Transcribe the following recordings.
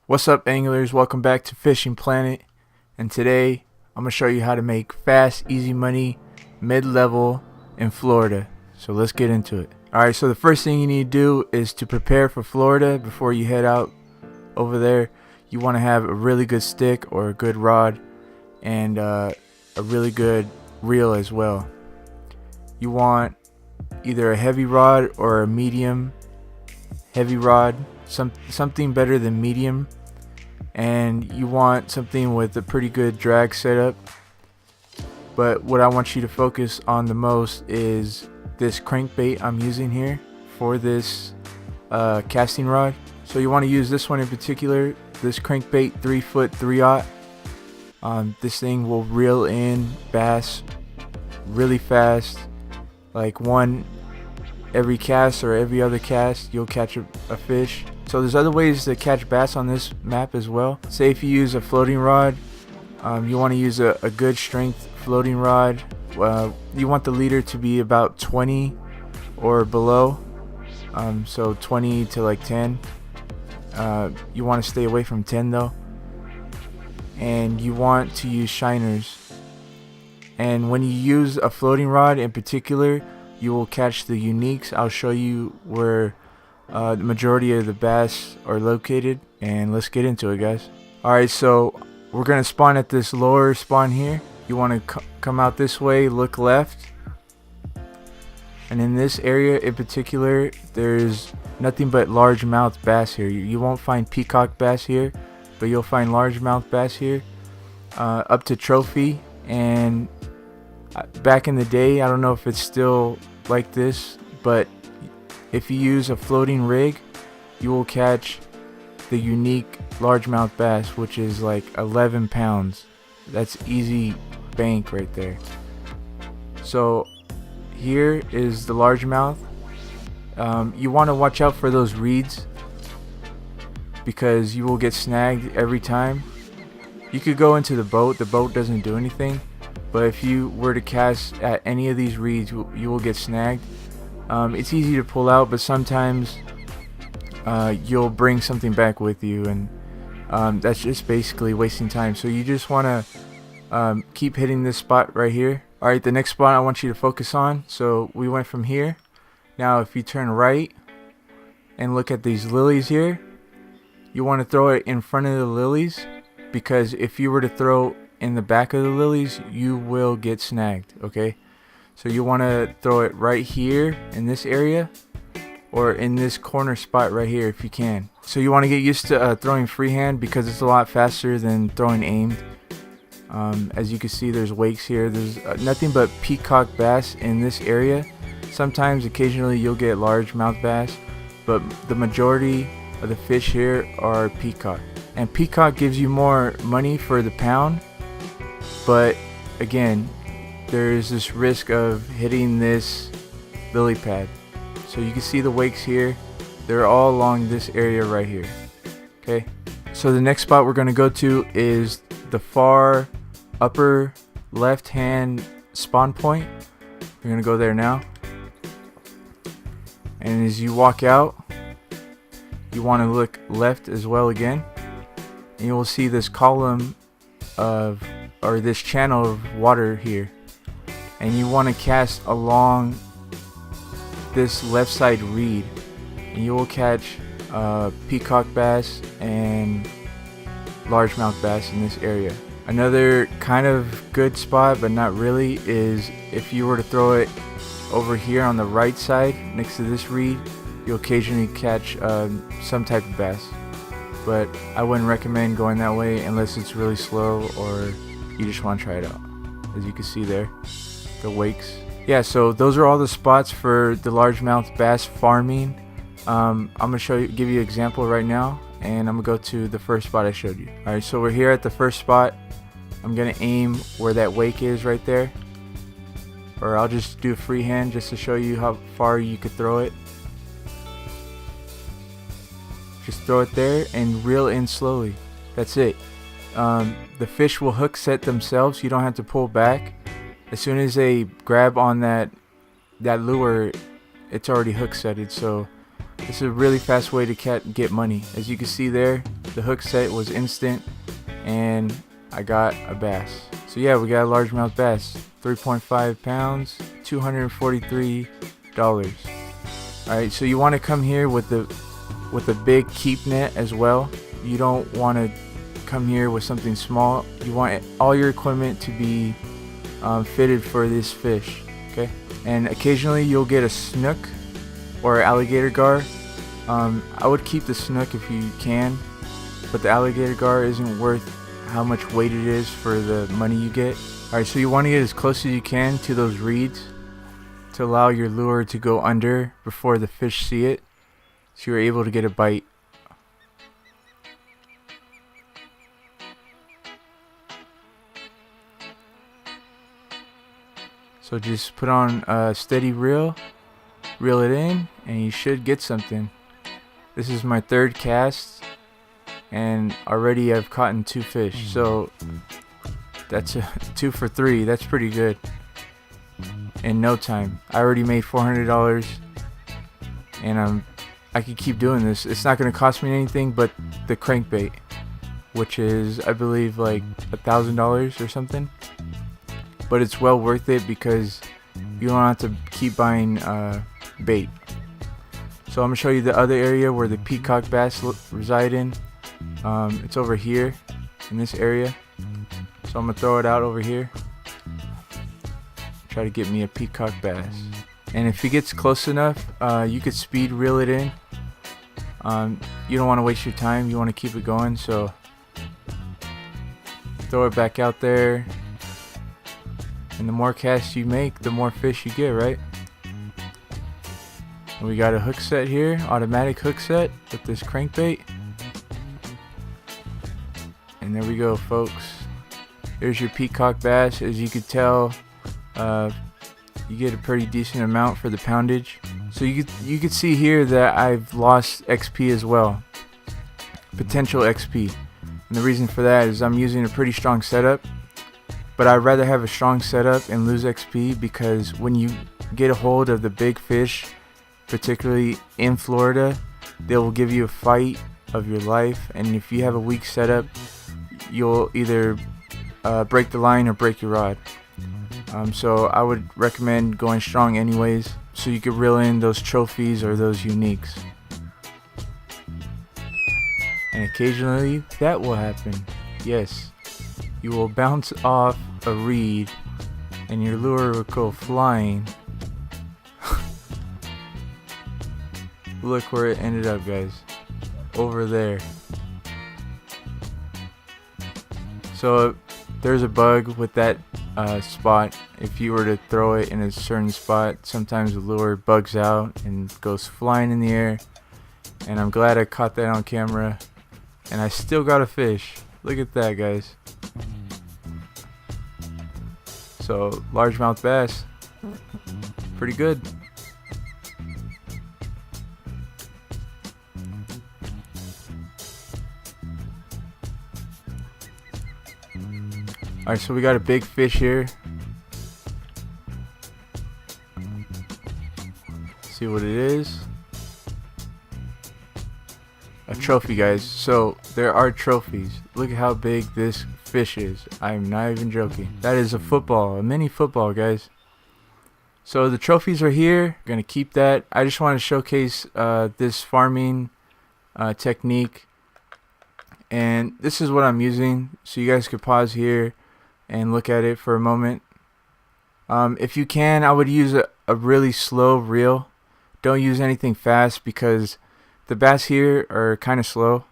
What's up, anglers? Welcome back to Fishing Planet, and today I'm gonna show you how to make fast, easy money mid-level in Florida. So let's get into it. Alright, so the first thing you need to do is to prepare for Florida. Before you head out over there, you want to have a really good stick or a good rod and a really good reel as well. You want either a heavy rod or a medium heavy rod, something better than medium, and you want something with a pretty good drag setup. But what I want you to focus on the most is this crankbait I'm using here for this casting rod. So you want to use this one in particular, this crankbait 3-foot 3/0. This thing will reel in bass really fast, like one every cast or every other cast you'll catch a fish. So there's other ways to catch bass on this map as well. Say if you use a floating rod, you want to use a good strength floating rod. You want the leader to be about 20 or below, so 20 to like 10. You want to stay away from 10 though, and you want to use shiners. And when you use a floating rod in particular, you will catch the uniques. I'll show you where the majority of the bass are located, and let's get into it, guys. Alright, so we're gonna spawn at this lower spawn here. You want to come out this way, look left, and in this area in particular there's nothing but largemouth bass here. You won't find peacock bass here, but you'll find largemouth bass here, up to trophy. And back in the day, I don't know if it's still like this, but if you use a floating rig, you will catch the unique largemouth bass, which is like 11 pounds. That's easy bank right there. So here is the largemouth. You want to watch out for those reeds because you will get snagged every time. You could go into the boat doesn't do anything, but if you were to cast at any of these reeds, you will get snagged. It's easy to pull out, but sometimes you'll bring something back with you, and that's just basically wasting time. So you just want to keep hitting this spot right here. Alright, the next spot I want you to focus on. So we went from here. Now if you turn right and look at these lilies here, you want to throw it in front of the lilies, because if you were to throw in the back of the lilies, you will get snagged. Okay, so you want to throw it right here in this area, or in this corner spot right here if you can. So you want to get used to throwing freehand, because it's a lot faster than throwing aimed. As you can see, there's wakes here. There's nothing but peacock bass in this area. Sometimes occasionally you'll get largemouth bass, but the majority of the fish here are peacock. And peacock gives you more money for the pound, but again, there's this risk of hitting this lily pad. So you can see the wakes here. They're all along this area right here. Okay, so the next spot we're going to go to is the far upper left hand spawn point. We're going to go there now, and as you walk out, you want to look left as well again, and you will see this column of, or this channel of water here, and you want to cast along this left side reed, and you will catch peacock bass and largemouth bass in this area. Another kind of good spot, but not really, is if you were to throw it over here on the right side next to this reed, you'll occasionally catch some type of bass, but I wouldn't recommend going that way unless it's really slow or you just want to try it out. As you can see there, the wakes. Yeah, so those are all the spots for the largemouth bass farming. I'm gonna give you an example right now, and I'm gonna go to the first spot I showed you. Alright, so we're here at the first spot. I'm gonna aim where that wake is right there, or I'll just do a freehand just to show you how far you could throw it. Just throw it there and reel in slowly. That's it. The fish will hook set themselves. You don't have to pull back. As soon as they grab on that lure, it's already hook setted. So This is a really fast way to get money. As you can see there, the hook set was instant and I got a bass. So yeah, we got a largemouth bass, 3.5 pounds, $243. Alright, so you want to come here with a big keep net as well. You don't want to come here with something small. You want all your equipment to be fitted for this fish, okay? And occasionally you'll get a snook or alligator gar. I would keep the snook if you can, but the alligator gar isn't worth how much weight it is for the money you get. Alright, so you want to get as close as you can to those reeds to allow your lure to go under before the fish see it, so you're able to get a bite. So just put on a steady reel it in, and you should get something. This is my third cast, and already I've caught 2 fish, so that's a 2 for 3. That's pretty good. In no time, I already made $400, and I could keep doing this. It's not going to cost me anything but the crankbait, which is, I believe, like $1,000 or something. But it's well worth it because you don't have to keep buying bait. So I'm gonna show you the other area where the peacock bass reside in. It's over here in this area. So I'm gonna throw it out over here. Try to get me a peacock bass. And if he gets close enough, you could speed reel it in. You don't want to waste your time. You want to keep it going. So throw it back out there. And the more casts you make, the more fish you get, right? And we got a hook set here, automatic hook set with this crankbait. And there we go, folks. There's your peacock bass. As you could tell, you get a pretty decent amount for the poundage. So you could see here that I've lost XP as well, potential XP. And the reason for that is I'm using a pretty strong setup. But I'd rather have a strong setup and lose XP, because when you get a hold of the big fish, particularly in Florida, they will give you a fight of your life. And if you have a weak setup, you'll either break the line or break your rod. So I would recommend going strong anyways, so you could reel in those trophies or those uniques. And occasionally that will happen. Yes, you will bounce off a reed and your lure will go flying. Look where it ended up, guys. Over there. So there's a bug with that spot. If you were to throw it in a certain spot, sometimes the lure bugs out and goes flying in the air. And I'm glad I caught that on camera. And I still got a fish. Look at that, guys. So largemouth bass, pretty good. Alright, so we got a big fish here. See what it is. A trophy, guys. So there are trophies. Look at how big this fish is. I'm not even joking. That is a football, a mini football, guys. So the trophies are here. Gonna keep that. I just want to showcase this farming technique, and this is what I'm using, so you guys could pause here and look at it for a moment. If you can, I would use a really slow reel. Don't use anything fast, because the bass here are kind of slow.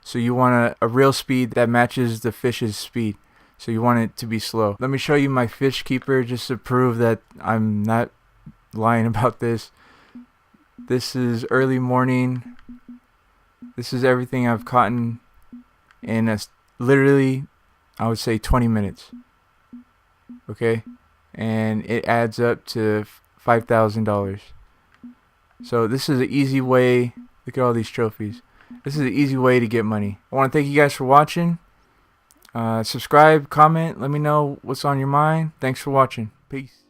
So you want a reel speed that matches the fish's speed. So you want it to be slow. Let me show you my fish keeper just to prove that I'm not lying about this. This is early morning. This is everything I've caught in literally, I would say 20 minutes. Okay? And it adds up to $5,000. So this is an easy way. Look at all these trophies. This is an easy way to get money. I want to thank you guys for watching. Subscribe, comment, let me know what's on your mind. Thanks for watching. Peace.